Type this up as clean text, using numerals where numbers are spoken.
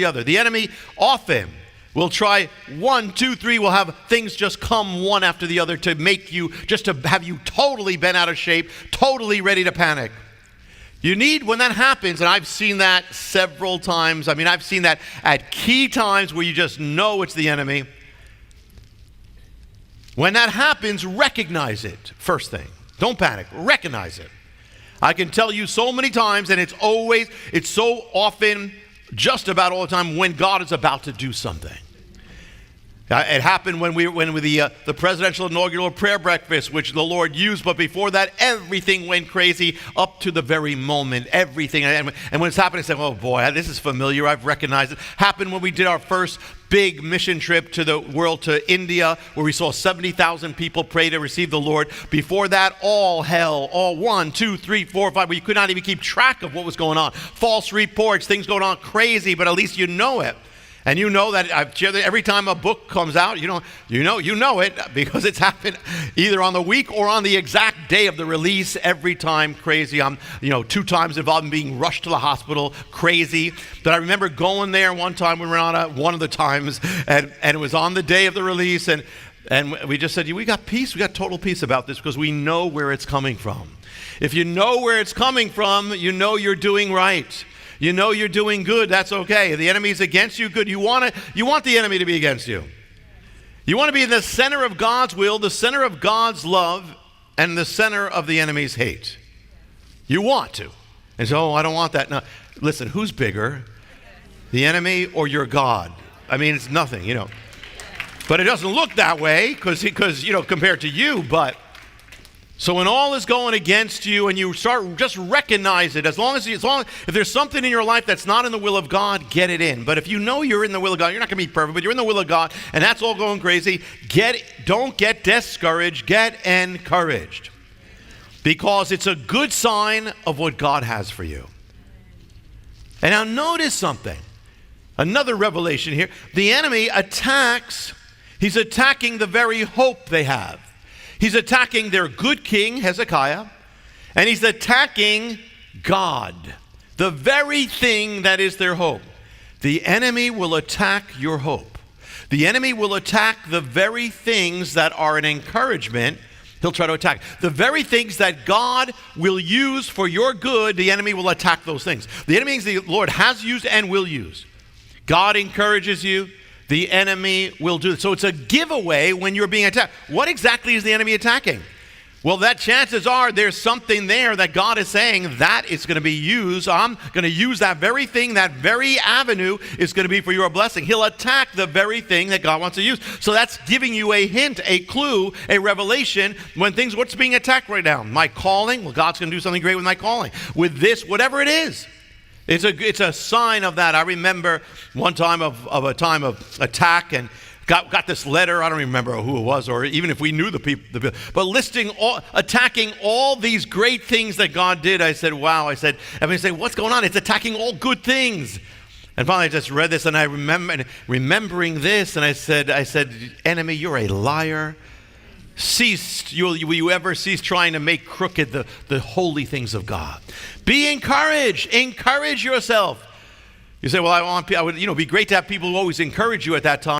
the other. The enemy often will try 1, 2, 3, will have things just come one after the other to make you, just to have you totally bent out of shape, totally ready to panic. You need, when that happens, and I've seen that several times, I've seen that at key times where you just know it's the enemy. When that happens, recognize it, first thing. Don't panic, recognize it. I can tell you so many times, and it's so often, just about all the time, when God is about to do something. It happened when the presidential inaugural prayer breakfast, which the Lord used, but before that, everything went crazy up to the very moment, everything. And when it's happening, I say, oh boy, this is familiar, I've recognized it. Happened when we did our first big mission trip to the world, to India, where we saw 70,000 people pray to receive the Lord. Before that, all hell, all 1, 2, 3, 4, 5, where you could not even keep track of what was going on. False reports, things going on crazy, but at least you know it. And you know that I've shared that every time a book comes out, you know it because it's happened either on the week or on the exact day of the release. Every time crazy. I'm 2 times involved in being rushed to the hospital, crazy. But I remember going there one time when we were on one of the times, and it was on the day of the release, and we just said, we got peace, we got total peace about this because we know where it's coming from. If you know where it's coming from, you know you're doing right. You know you're doing good, that's okay. If the enemy's against you, good. You want the enemy to be against you. You want to be in the center of God's will, the center of God's love, and the center of the enemy's hate. You want to. And so, I don't want that. No, listen, who's bigger? The enemy or your God? It's nothing, But it doesn't look that way because compared to you, but... So when all is going against you and you start, just recognize it. As long as if there's something in your life that's not in the will of God, get it in. But if you know you're in the will of God, you're not going to be perfect, but you're in the will of God, and that's all going crazy, don't get discouraged, get encouraged. Because it's a good sign of what God has for you. And now notice something. Another revelation here. The enemy attacks, he's attacking the very hope they have. He's attacking their good king, Hezekiah, and he's attacking God, the very thing that is their hope. The enemy will attack your hope. The enemy will attack the very things that are an encouragement. He'll try to attack. The very things that God will use for your good, the enemy will attack those things. The enemy things the Lord has used and will use. God encourages you. The enemy will do it. So it's a giveaway when you're being attacked. What exactly is the enemy attacking? Well, that chances are there's something there that God is saying that is going to be used. I'm going to use that very thing, that very avenue is going to be for your blessing. He'll attack the very thing that God wants to use. So that's giving you a hint, a clue, a revelation what's being attacked right now? My calling? Well, God's going to do something great with my calling. With this, whatever it is. It's a sign of that. I remember one time of a time of attack and got this letter. I don't even remember who it was or even if we knew the people. But attacking all these great things that God did. I said, wow. I said, what's going on? It's attacking all good things. And finally I just read this and I remembering this and I said, enemy, you're a liar. Will you ever cease trying to make crooked the holy things of God? Be encouraged. Encourage yourself. You say, well, I would be great to have people who always encourage you at that time.